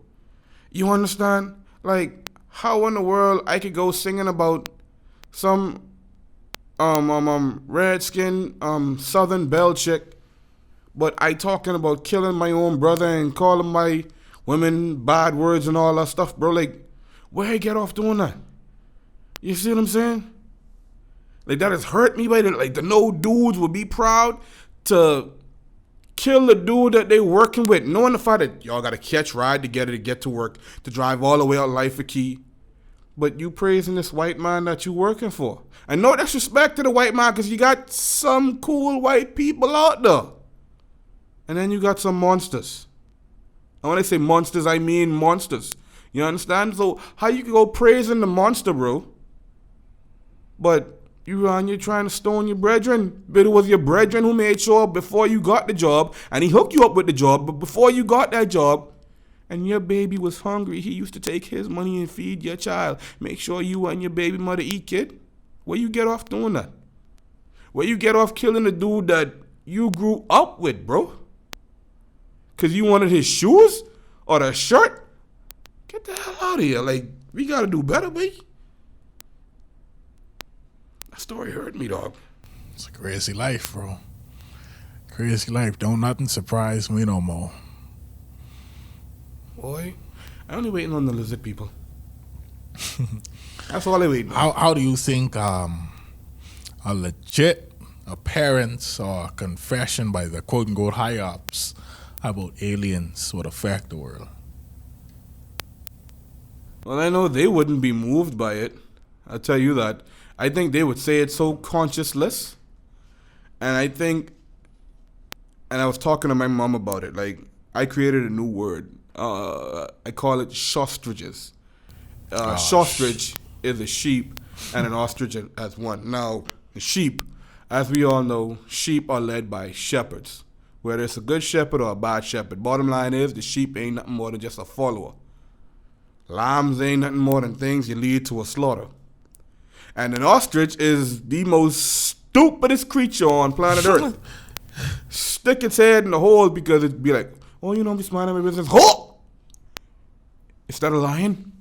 You understand? Like, how in the world I could go singing about some redskin Southern belle chick, but I talking about killing my own brother and calling my women bad words and all that stuff, bro. Like, where I get off doing that? You see what I'm saying? Like, that has hurt me, but like the no dudes would be proud to kill the dude that they working with, knowing the fact that y'all got to catch ride together to get to work, to drive all the way out Life for Key. But you praising this white man that you working for. And no disrespect to the white man, because you got some cool white people out there. And then you got some monsters. And when I say monsters, I mean monsters. You understand? So how you can go praising the monster, bro, but you around here trying to stone your brethren. But it was your brethren who made sure before you got the job, and he hooked you up with the job, but before you got that job, and your baby was hungry, he used to take his money and feed your child. Make sure you and your baby mother eat, kid. Where you get off doing that? Where you get off killing the dude that you grew up with, bro? Because you wanted his shoes or the shirt? Get the hell out of here. Like, we got to do better, baby. That story hurt me, dog. It's a crazy life, bro. Crazy life. Don't nothing surprise me no more. Boy, I'm only waiting on the lizard people. That's all I waiting on. How do you think a legit appearance or confession by the quote-unquote high-ups about aliens would affect the world? Well, I know they wouldn't be moved by it. I'll tell you that. I think they would say it's so conscienceless. And I think, and I was talking to my mom about it, like, I created a new word. I call it shostrages. Shostrich is a sheep and an ostrich as one. Now, the sheep, as we all know, sheep are led by shepherds. Whether it's a good shepherd or a bad shepherd. Bottom line is, the sheep ain't nothing more than just a follower. Lambs ain't nothing more than things you lead to a slaughter. And an ostrich is the most stupidest creature on planet Earth. Stick its head in the hole because it'd be like, oh, you know, be minding my business. Oh! Is that a lion?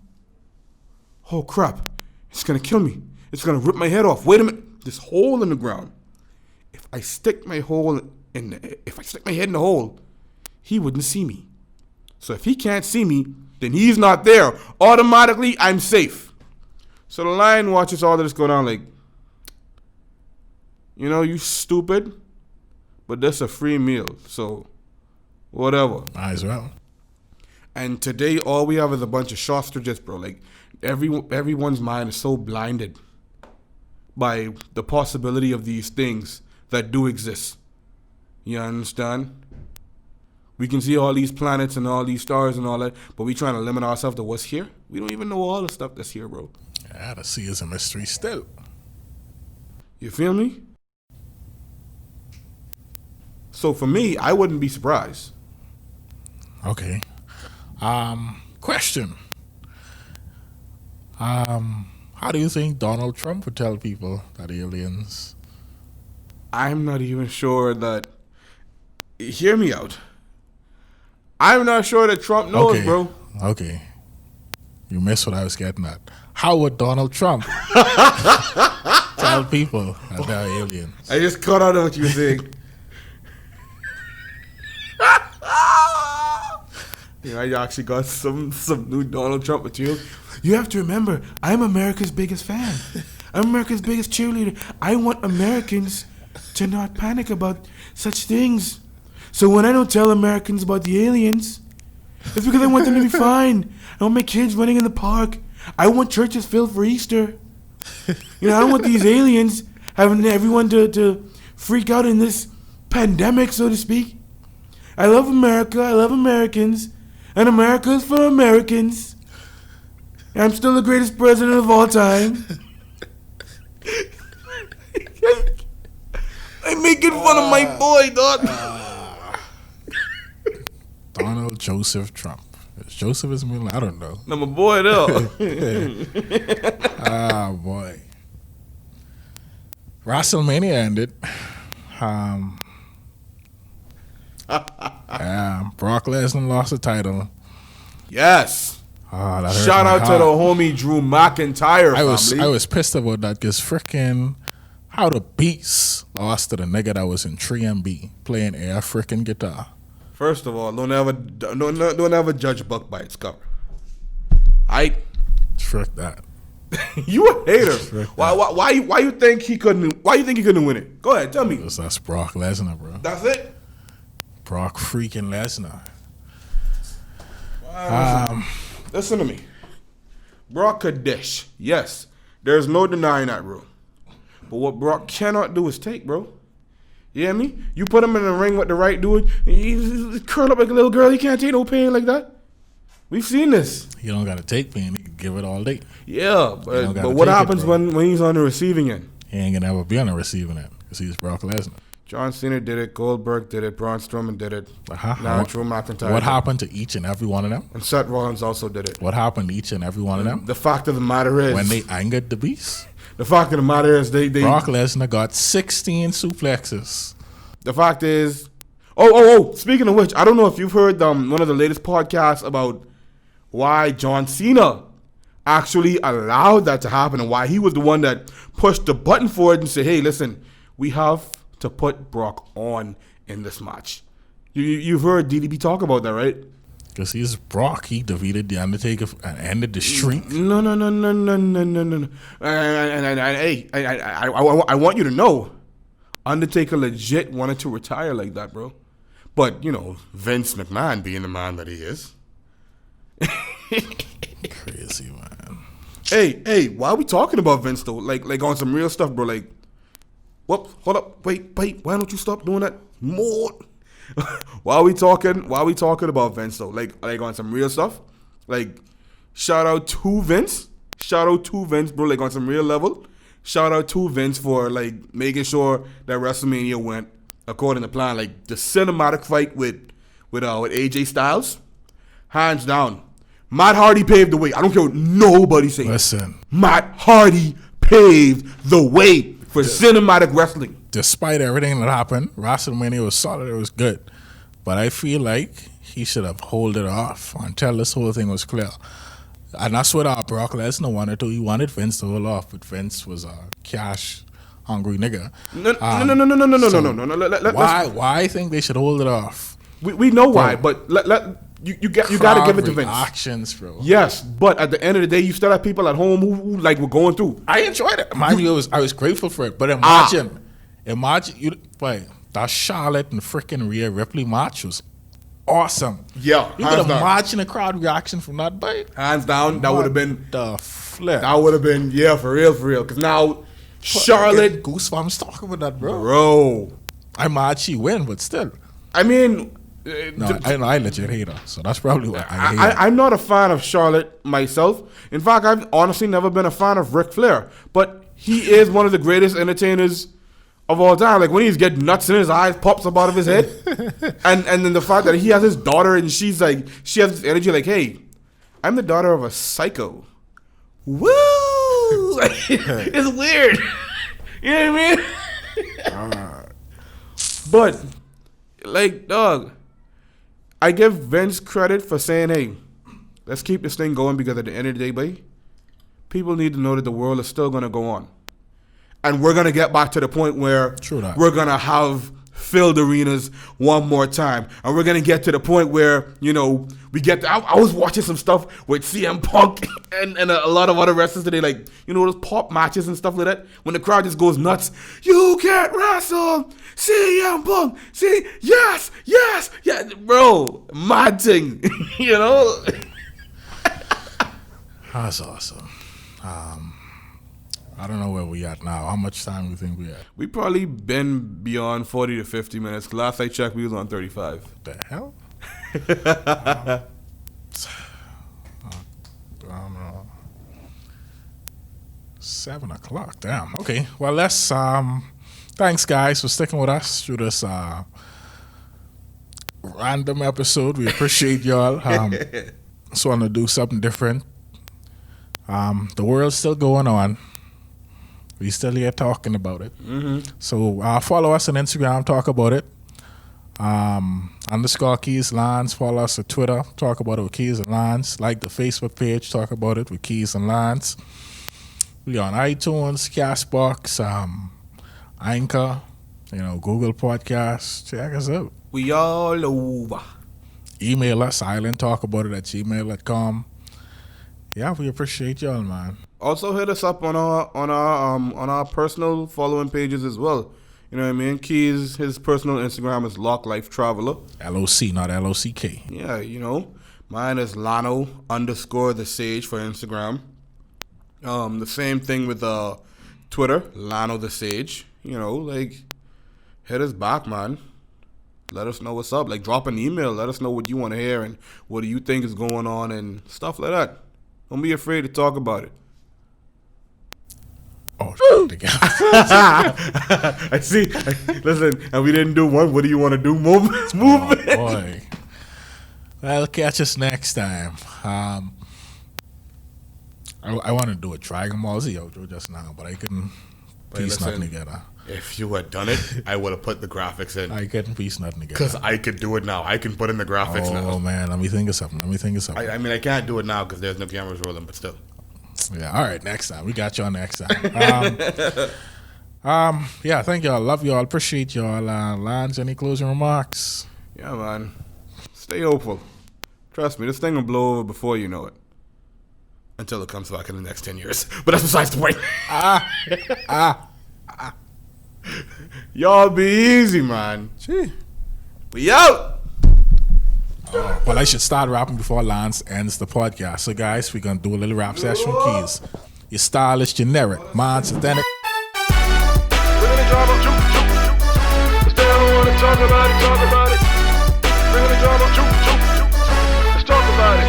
Oh, crap. It's going to kill me. It's going to rip my head off. Wait a minute. This hole in the ground. If I stick my head in the hole, he wouldn't see me. So if he can't see me, then he's not there. Automatically, I'm safe. So the lion watches all of this go down like, you know, you stupid, but that's a free meal. So, whatever. Might as well. And today, all we have is a bunch of shostrages, bro. Like, everyone's mind is so blinded by the possibility of these things that do exist. You understand? We can see all these planets and all these stars and all that, but we trying to limit ourselves to what's here. We don't even know all the stuff that's here, bro. Yeah, the sea is a mystery still. You feel me? So for me, I wouldn't be surprised. Okay. Question. How do you think Donald Trump would tell people that aliens? I'm not even sure that. Hear me out. I'm not sure that Trump knows, Okay. bro. Okay. You missed what I was getting at. How would Donald Trump tell people that they're aliens. I just caught out of what you were saying. I actually got some new Donald Trump material. You have to remember, I'm America's biggest fan. I'm America's biggest cheerleader. I want Americans to not panic about such things. So when I don't tell Americans about the aliens, it's because I want them to be fine. I want my kids running in the park. I want churches filled for Easter. I don't want these aliens having everyone to freak out in this pandemic, so to speak. I love America. I love Americans. And America is for Americans. I'm still the greatest president of all time. I'm making fun of my boy, dog. Donald Joseph Trump. Is Joseph his middle? I don't know. No, my boy, though. Ah, boy. WrestleMania ended. Brock Lesnar lost the title. Yes. Oh, that hurt Shout my out to heart. the homie Drew McIntyre. I family. was pissed about that because freaking how the Beast lost to the nigga that was in 3MB playing air freaking guitar. First of all, don't ever judge a book by its cover. Frick that. You a hater. Why you think he couldn't win it? Go ahead, tell me. That's Brock Lesnar, bro. That's it. Brock freaking Lesnar. Listen to me. Brock could dish. Yes. There's no denying that, bro. But what Brock cannot do is take, bro. You hear me? You put him in the ring with the right dude, he's curled up like a little girl. He can't take no pain like that. We've seen this. You don't gotta take pain. You can give it all day. Yeah, don't but gotta what take it, happens bro. when he's on the receiving end? He ain't gonna ever be on the receiving end because he's Brock Lesnar. John Cena did it. Goldberg did it. Braun Strowman did it. Now Drew McIntyre. What did happened to each and every one of them? it. And Seth Rollins also did it. What happened to each and every one of them? The fact of the matter is, When they angered the Beast, the fact of the matter is, they Brock Lesnar got 16 suplexes. the fact is, speaking of which, I don't know if you've heard one of the latest podcasts about why John Cena actually allowed that to happen and why he was the one that pushed the button for it and said, hey, listen, we have to put Brock on in this match. You've heard DDP talk about that, right? Because he's Brock. He defeated The Undertaker and ended the streak. No. And hey, I want you to know, Undertaker legit wanted to retire like that, bro. But, Vince McMahon being the man that he is. Crazy, man. Hey, why are we talking about Vince, though? Like on some real stuff, bro. Like, whoops, hold up, wait, why don't you stop doing that more? Why are we talking about Vince, though? Like on some real stuff? Like, shout out to Vince, bro, like on some real level. Shout out to Vince for, like, making sure that WrestleMania went according to plan. Like, the cinematic fight with AJ Styles, hands down. Matt Hardy paved the way. I don't care what nobody says. Listen. Matt Hardy paved the way for cinematic wrestling. Despite everything that happened, WrestleMania was solid. It was good. But I feel like he should have held it off until this whole thing was clear. And that's what Brock Lesnar wanted to. He wanted Vince to hold off, but Vince was a cash-hungry nigga. No. Why I think they should hold it off? We know why, but you got to give it to Vince. Actions, bro. Yes, but at the end of the day, you still have people at home who like were going through. I enjoyed it. Mind you, I was grateful for it. But imagine that Charlotte and freaking Rhea Ripley match was awesome. Yeah, you could imagine the crowd reaction from that, boy. Hands down, that would have been the flip. That would have been for real. Because now Charlotte, goosebumps talking about that, bro. I'm mad she win, but still. I mean, I legit hate her, so that's probably why I hate her. I'm not a fan of Charlotte myself. In fact, I've honestly never been a fan of Ric Flair, but he is one of the greatest entertainers of all time. Like when he's getting nuts in his eyes, pops up out of his head, and then the fact that he has his daughter and she has this energy like, hey, I'm the daughter of a psycho. Woo! It's weird. You know what I mean? But like, dog, I give Vince credit for saying, hey, let's keep this thing going because at the end of the day, boy, people need to know that the world is still going to go on. and we're gonna get back to the point where True that. we're gonna have filled arenas one more time, and we're gonna get to the point where we get. I was watching some stuff with CM Punk and a lot of other wrestlers today, like those pop matches and stuff like that, when the crowd just goes nuts. You can't wrestle, CM Punk. See, yes, yeah, bro, mad thing, That's awesome. I don't know where we at now. How much time do you think we at? We probably been beyond 40 to 50 minutes. Last I checked, we was on 35. The hell? I don't know. 7 o'clock. Damn. Okay. Well, let's. Thanks, guys, for sticking with us through this random episode. We appreciate y'all. Just want to do something different. The world's still going on. We still here talking about it. Mm-hmm. So follow us on Instagram, talk about it. _ Keys Lines. Follow us on Twitter, talk about it with Keys and Lines. Like the Facebook page, talk about it with Keys and Lines. We on iTunes, Castbox, Anchor, Google Podcasts. Check us out. We all over. Email us, islandtalkabout@gmail.com. Yeah, we appreciate y'all, man. Also hit us up on our personal following pages as well. You know what I mean? Keys, his personal Instagram is Lock Life Traveler. LOC, not LOCK. Yeah, mine is Lano_the Sage for Instagram. The same thing with Twitter, Lano the Sage. Hit us back, man. Let us know what's up. Like, drop an email. Let us know what you want to hear and what do you think is going on and stuff like that. Don't be afraid to talk about it. Oh, I see. Listen, and we didn't do one. What do you want to do? Move it. Boy. Well, catch us next time. I want to do a Dragon Ball Z outro just now, but I couldn't piece nothing together. If you had done it, I would have put the graphics in. I couldn't piece nothing together. Because I could do it now. I can put in the graphics now. Oh, man. Let me think of something. I mean, I can't do it now because there's no cameras rolling, but still. Yeah, all right, next time. We got y'all next time. Yeah, thank y'all. Love y'all. Appreciate y'all. Lance, any closing remarks? Yeah, man. Stay hopeful. Trust me, this thing will blow over before you know it. Until it comes back in the next 10 years. But that's besides the point. Y'all be easy, man. Gee. We out. Well, I should start rapping before Lance ends the podcast. So, guys, we're going to do a little rap session with Keys. You're stylish, generic, mine's authentic. Bring the drama, Cause they don't wanna talk about it. Bring the drama, Let's talk about it.